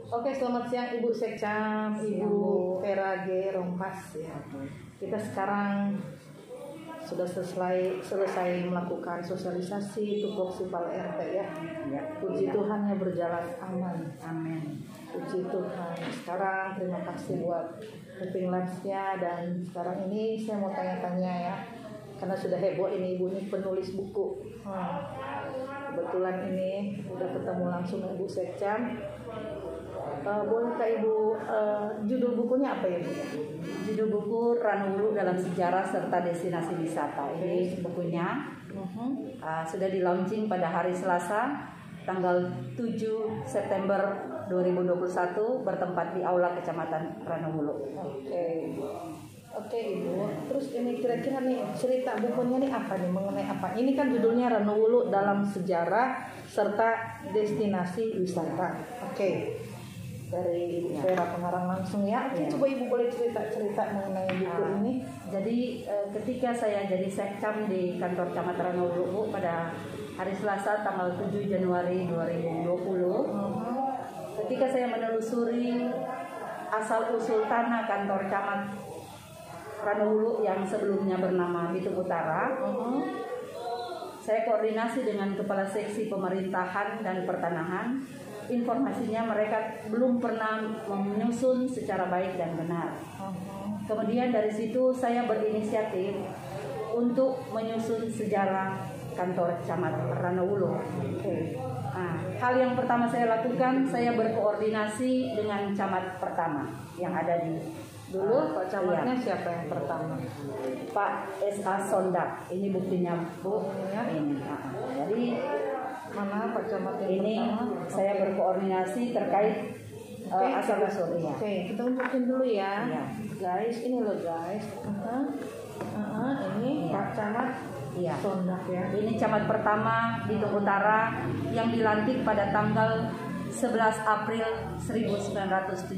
Oke, selamat siang Ibu Sekcam, Ibu Vera G. Rompas ya. Kita sekarang sudah selesai melakukan sosialisasi tupoksi Pal RT ya. Puji Tuhan ya, berjalan aman. Amin. Puji Tuhan. Sekarang terima kasih buat Keping Lansia, dan sekarang ini saya mau tanya-tanya ya. Karena sudah heboh ini, Ibu ini penulis buku. Kebetulan ini udah ketemu langsung Ibu Sekcam. Bolehkah Ibu judul bukunya apa ya Bu? Judul buku Ranowulu dalam Sejarah serta Destinasi Wisata. Ini bukunya sudah di launching pada hari Selasa tanggal 7 September 2021 bertempat di Aula Kecamatan Ranowulu. Oke Ibu. Terus ini kira-kira nih cerita bukunya nih apa nih, mengenai apa? Ini kan judulnya Ranowulu dalam Sejarah serta Destinasi Wisata. Dari Ibu Vera pengarang langsung ya. Coba Ibu boleh cerita mengenai buku ini. Jadi ketika saya jadi sekcam di kantor Camat Ranowulu pada hari Selasa tanggal 7 Januari 2020, ketika saya menelusuri asal usul tanah kantor Camat Ranowulu yang sebelumnya bernama Bitung Utara, saya koordinasi dengan Kepala Seksi Pemerintahan dan Pertanahan. Informasinya mereka belum pernah menyusun secara baik dan benar. Kemudian dari situ saya berinisiatif untuk menyusun sejarah kantor Camat Ranowulu. Hal yang pertama saya lakukan, saya berkoordinasi dengan camat pertama yang ada di dulu. Pak Camatnya siapa yang pertama? Pak S.A. Sondak. Ini buktinya Bu. Ini. Jadi mana Pak Camat yang ini pertama? Saya berkoordinasi terkait asal usul. Kita unjukin dulu ya. Guys, ini loh guys. Ini Pak Camat Sondak ya. Ini camat pertama di Bitung Utara yang dilantik pada tanggal 11 April 1975.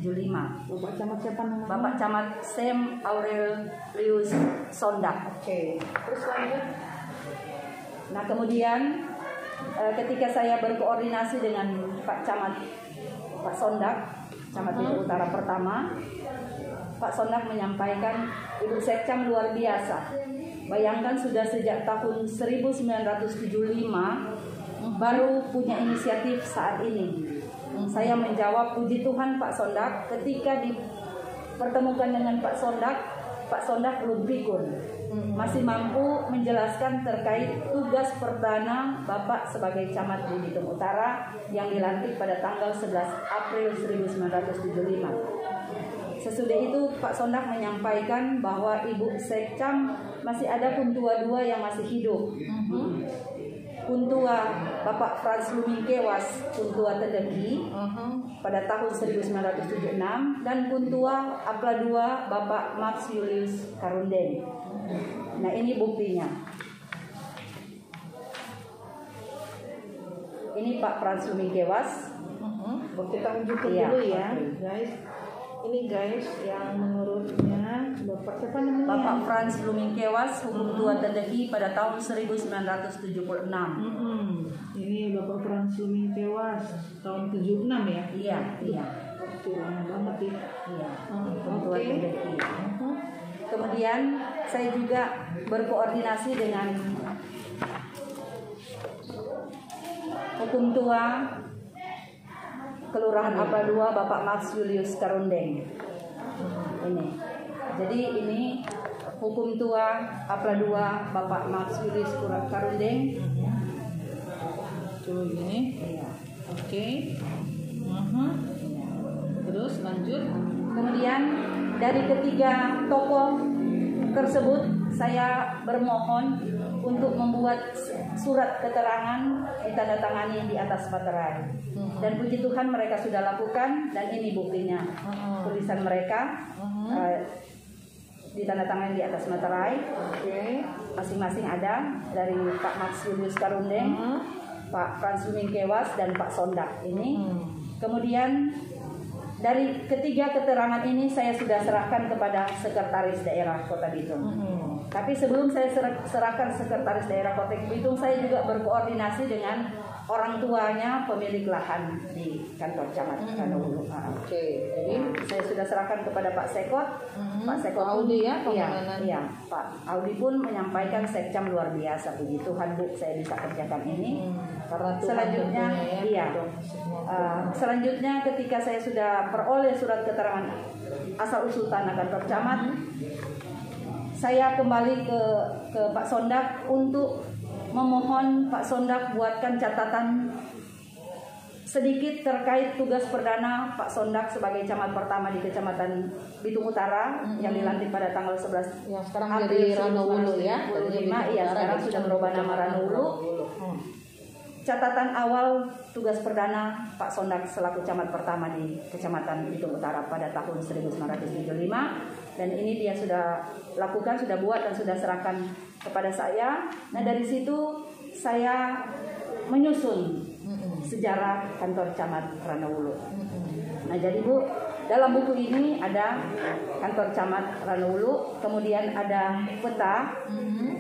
Bapak Camat siapa namanya? Bapak Camat Sam Aurelius Sondak. Terus lanjut. Nah kemudian ketika saya berkoordinasi dengan Pak Camat Pak Sondak, Camat Bitung Utara pertama, Pak Sondak menyampaikan, Ibu Sekcam luar biasa. Bayangkan sudah sejak tahun 1975 baru punya inisiatif saat ini. Saya menjawab, puji Tuhan Pak Sondak. Ketika dipertemukan dengan Pak Sondak belum pikun, masih mampu menjelaskan terkait tugas perdana Bapak sebagai camat di Bitung Utara yang dilantik pada tanggal 11 April 1975. Sesudah itu Pak Sondak menyampaikan bahwa Ibu Sekcam masih ada kuntua 2 yang masih hidup. Kuntua Bapak Frans Lumingkewas, Kuntua Tedeki pada tahun 1976, dan Kuntua Apla 2 Bapak Max Julius Karundeng. Nah ini buktinya. Ini Pak Frans Lumingkewas. Kita unjukin dulu ya guys. Ini guys yang menurutnya Bapak siapa namanya? Bapak Frans Lumingkewas, hukum tua Tedeki pada tahun 1976. Ini Bapak Frans Lumingkewas tahun 76 ya? Iya. Lama banget ya. Hukum tua Tedeki. Kemudian saya juga berkoordinasi dengan hukum tua Kelurahan Apla 2 Bapak Max Julius Karundeng. Ini. Jadi ini hukum tua Apla 2 Bapak Max Julius Karundeng. Tuh ini. Terus lanjut. Kemudian dari ketiga tokoh tersebut saya bermohon untuk membuat surat keterangan ditandatangani di atas materai. Dan puji Tuhan mereka sudah lakukan, dan ini buktinya. Tulisan mereka ditandatangani di atas materai. Masing-masing ada dari Pak Max Julius Karundeng, Pak Frans Lumingkewas, dan Pak Sondak ini. Kemudian dari ketiga keterangan ini saya sudah serahkan kepada Sekretaris Daerah Kota Bitung. Tapi sebelum saya serahkan Sekretaris Daerah Kota Bitung, saya juga berkoordinasi dengan orang tuanya pemilik lahan di kantor camat Ranowulu. Oke, jadi Saya sudah serahkan kepada Pak Sekot. Pak Sekot Pak Audi ya, iya, penanganan. iya, Pak Audi pun menyampaikan sekcam luar biasa, puji Tuhan Bu, saya bisa kerjakan ini. Karena Tuhan Selanjutnya, tentunya ya, iya. Tuhan. Selanjutnya ketika saya sudah peroleh surat keterangan asal usul tanah kantor camat, saya kembali ke Pak Sondak untuk memohon Pak Sondak buatkan catatan sedikit terkait tugas perdana Pak Sondak sebagai camat pertama di Kecamatan Bitung Utara yang dilantik pada tanggal 11 yang sekarang April jadi Ranowulu ya. 1995. Iya, sekarang sudah berubah nama Ranowulu. Catatan awal tugas perdana Pak Sondak selaku camat pertama di Kecamatan Bitung Utara pada tahun 1975, dan ini dia sudah lakukan, sudah buat dan sudah serahkan kepada saya. Nah, dari situ saya menyusun sejarah kantor camat Ranowulu. Nah, jadi Bu, dalam buku ini ada kantor camat Ranowulu, kemudian ada peta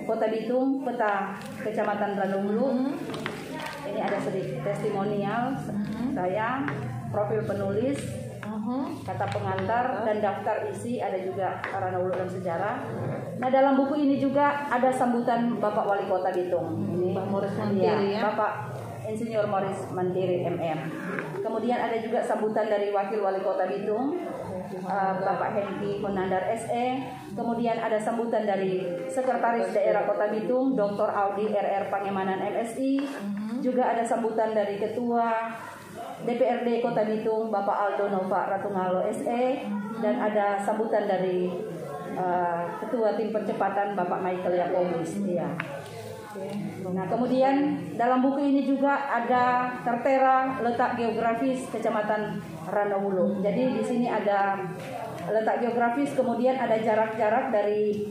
Kota Bitung, peta Kecamatan Ranowulu. Ini ada sedikit testimonial saya, profil penulis, kata pengantar, dan daftar isi, ada juga Ranowulu dan sejarah. Nah, dalam buku ini juga ada sambutan Bapak Wali Kota Bitung. Ini Pak Morris Mantiri ya. Bapak Insinyur Morris Mantiri MM. Kemudian ada juga sambutan dari Wakil Wali Kota Bitung, Bapak Hengki Konandar SE. Kemudian ada sambutan dari Sekretaris Daerah Kota Bitung, Dr. Audi RR Pangemanan MSI. Juga ada sambutan dari Ketua DPRD Kota Bitung, Bapak Aldo Nova Ratungalo SE. Dan ada sambutan dari Ketua Tim Percepatan, Bapak Michael Yakobus. Ya. Nah, kemudian dalam buku ini juga ada tertera letak geografis Kecamatan Ranowulu. Jadi di sini ada letak geografis, kemudian ada jarak-jarak dari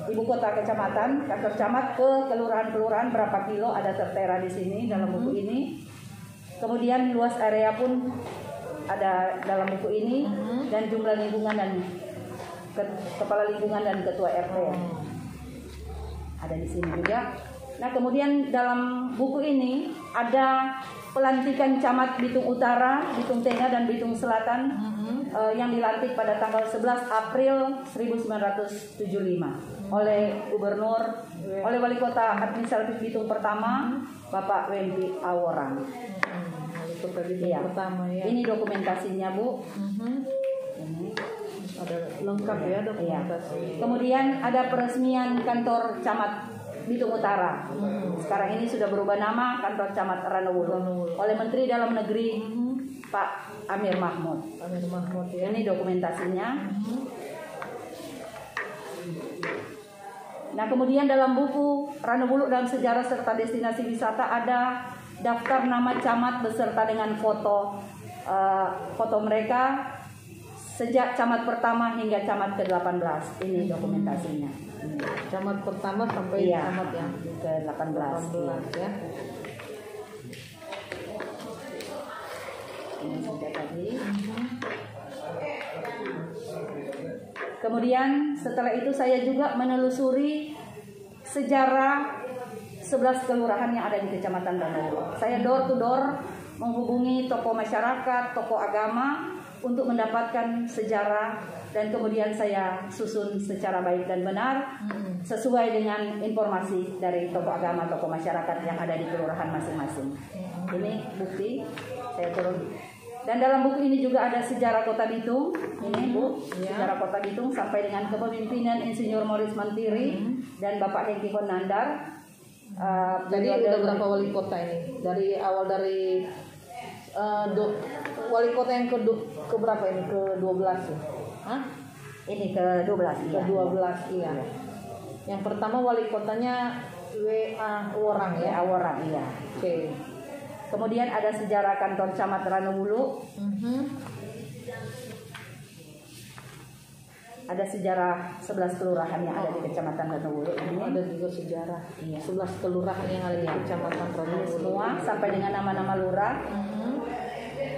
ibu kota kecamatan, kantor camat ke kelurahan-kelurahan berapa kilo, ada tertera di sini dalam buku ini. Kemudian luas area pun ada dalam buku ini, dan jumlah lingkungan dan kepala lingkungan dan ketua RT ada di sini juga. Nah, kemudian dalam buku ini ada pelantikan camat Bitung Utara, Bitung Tengah, dan Bitung Selatan yang dilantik pada tanggal 11 April 1975 oleh Gubernur, oleh Wali Kota Administratif Bitung pertama, Bapak Wempi Aworang. Wali Kota Bitung Iya. pertama ya. Ini dokumentasinya, Bu. Ini Ada lengkap ya dokumentasi. iya. Kemudian ada peresmian kantor camat Bitung Utara. Sekarang ini sudah berubah nama kantor camat Ranowulu oleh Menteri Dalam Negeri Pak Amir Mahmud. Amir Mahmud ya. Ini dokumentasinya. Nah, kemudian dalam buku Ranowulu dalam Sejarah serta Destinasi Wisata ada daftar nama camat beserta dengan foto mereka sejak camat pertama hingga camat ke-18. Ini dokumentasinya. Camat pertama sampai Iya, camat yang ke-18. 18 ya. Ini saja tadi. Kemudian setelah itu saya juga menelusuri sejarah 11 kelurahan yang ada di Kecamatan Ranowulu. Saya door to door menghubungi tokoh masyarakat, tokoh agama untuk mendapatkan sejarah, dan kemudian saya susun secara baik dan benar sesuai dengan informasi dari tokoh agama, tokoh masyarakat yang ada di kelurahan masing-masing. Ini bukti saya turun. Dan dalam buku ini juga ada sejarah Kota Bitung. Ini Bu, sejarah Kota Bitung sampai dengan kepemimpinan Insinyur Morris Mantiri dan Bapak Hengki Konandar. Jadi udah berapa wali kota ini? Dari awal dari wali kota yang ke berapa ini? Ke-12 ya? Hah? Ini ke-12. Ke-12 iya. Yang pertama wali kotanya W.A. Aworang ya? Aworang, iya. Oke. Kemudian ada sejarah kantor camat Ranowulu. Ada sejarah 11 kelurahan yang ada di Kecamatan Ranowulu. Ini Ada juga sejarah 11 kelurahan yang ada di Kecamatan Ranowulu. semua sampai dengan nama-nama lurah.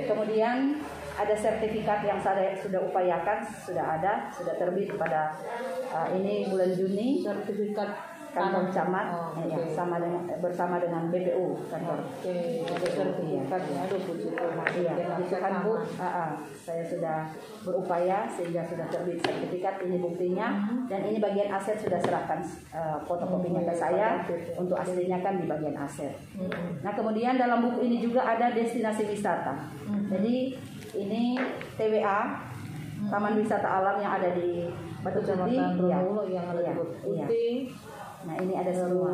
Kemudian ada sertifikat yang saya sudah upayakan, sudah ada, sudah terbit pada ini bulan Juni. Sertifikat kantor camat, oke. bersama dengan BPU kantor. Oke, ada sertifikatnya, ada puji Tuhan. Iya, Kita puji Tuhan Bu, saya sudah berupaya sehingga sudah terbit sertifikat, ini buktinya, dan ini bagian aset sudah serahkan fotokopinya ke saya, untuk aslinya kan di bagian aset. Nah kemudian dalam buku ini juga ada destinasi wisata. Jadi ini TWA, Taman Wisata Alam yang ada di Batu Putih, yang ada di Batu Putih. Nah ini ada semua.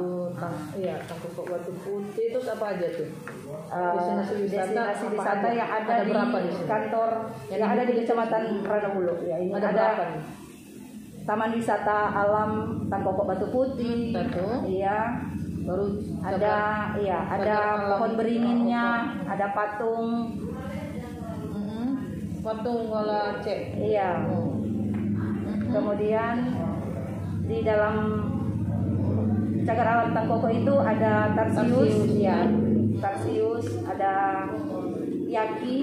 Iya, Tangkok Batu Putih. Terus apa aja tuh? Destinasi wisata yang ada di berapa di sini? Kantor yang ada di Kecamatan Ranahulu. Ya, ini Ada ada berapa nih? Taman Wisata Alam Tangkok Batu Putih. Satu. Iya. Baru Ada pohon beringinnya, ada patung. Patung wala cek. Iya. Kemudian di dalam cagar alam Tangkoko itu ada Tarsius, ya. Tarsius, ada Yaki,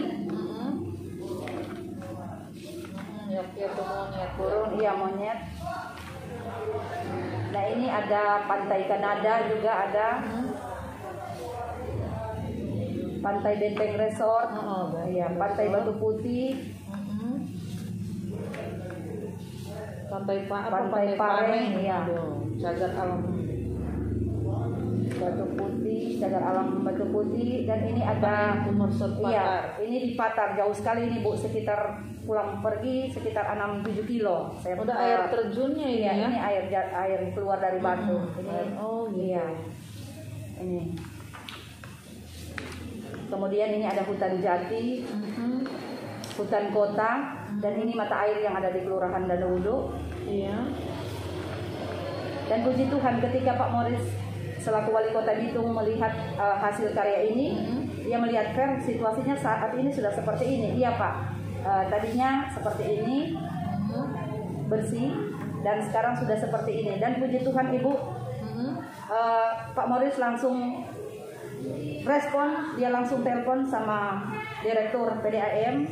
Yaki atau monyet. burung, iya monyet. Nah ini ada Pantai Kanada juga ada. Pantai Benteng Resort, iya, Pantai Batu Putih, Pantai Pareng, iya. Cagar alam Batu Putih, cagar alam Batu Putih, dan ini ada iya, ini di Patar, jauh sekali ini Bu, sekitar pulang pergi sekitar 6-7 kilo. Saya udah air terjunnya ini iya, ya. Ini air keluar dari batu. Ini gitu. Iya. Ini. Kemudian ini ada hutan jati, hutan kota, dan ini mata air yang ada di Kelurahan Danaudo. Iya. Dan puji Tuhan ketika Pak Morris selaku wali kota Bitung melihat hasil karya ini, dia melihat fair situasinya saat ini sudah seperti ini. Iya Pak, tadinya seperti ini, bersih, dan sekarang sudah seperti ini. Dan puji Tuhan Ibu, Pak Morris langsung respon, dia langsung telepon sama Direktur PDAM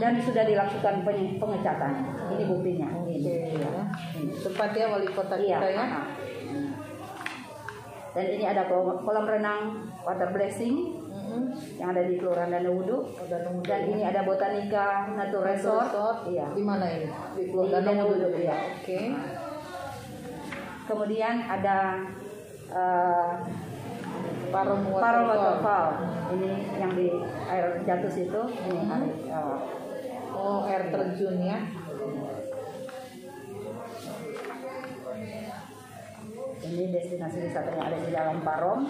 dan sudah dilakukan pengecatan. Ini buktinya. Ini. Tempat ya wali kota kita ya. Dan ini ada kolam renang water blessing yang ada di Kelurahan Danaudo. Dan ini ada Botanica Nature Resort. Iya. Di mana ini? Di Danaudo. Iya. Oke. Kemudian ada Parong Waterfall. Ini yang di air jatuh situ. Ini air terjun ya. Ini destinasi wisata yang ada di dalam Parong.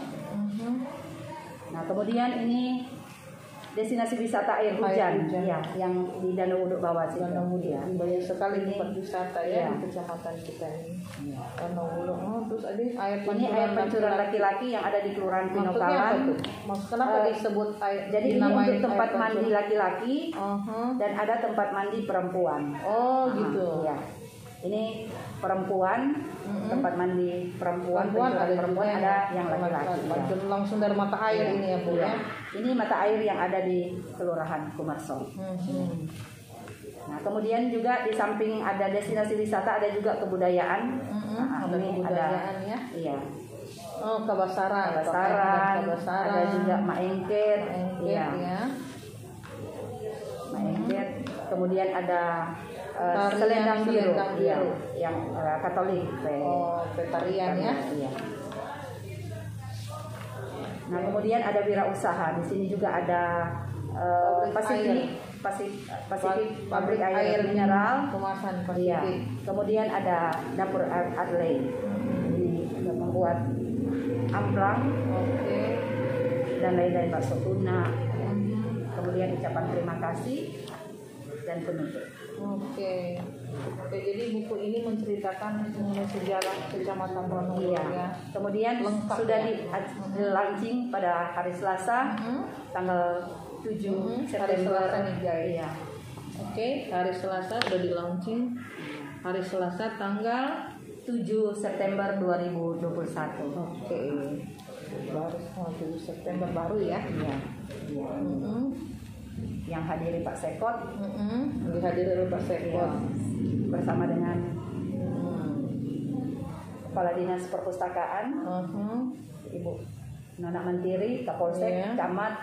Nah kemudian ini destinasi wisata air hujan. Ya, yang di Danaudo bawah situ. Danaudo ya. Banyak sekali tempat wisata ya, ya di kecamatan kita ini. Danaudo. Terus ada air pancuran laki-laki yang ada di Kelurahan Pinokalan. Kenapa disebut air? Jadi ini untuk tempat mandi laki-laki dan ada tempat mandi perempuan. Oh gitu. Ya. Ini perempuan, tempat mandi perempuan ada yang laki-laki. Langsung dari mata air ini ya Bu ya. Ini mata air yang ada di Kelurahan Kumarso. Nah kemudian juga di samping ada destinasi wisata ada juga kebudayaan. Ada kebudayaan ya. Iya. Oh Kabasaran. Ada juga Maengket. Iya. Maengket. Kemudian ada selendang biru, yang Katolik. Petarian ya. Iya. Nah kemudian ada wirausaha. Di sini juga ada Pasifik pabrik air mineral kemasan Pasifik. Iya. Kemudian ada dapur Adley, membuat amplang, dan lain-lain, bakso tuna. Kemudian ucapan terima kasih dan penutup. Oke, jadi buku ini menceritakan mengenai sejarah Kecamatan Ranahulu ya. Kemudian lengkap sudah di-launching pada hari Selasa tanggal 7 September. Iya. Oke, hari Selasa sudah di-launching. Hari Selasa tanggal 7 September 2021. Oke. Baru 7 September baru ya. Iya. Yang hadiri Pak Sekot, dihadiri oleh Pak Sekot bersama dengan Kepala Dinas Perpustakaan, Ibu Nona Mantiri, Kapolsek, Camat,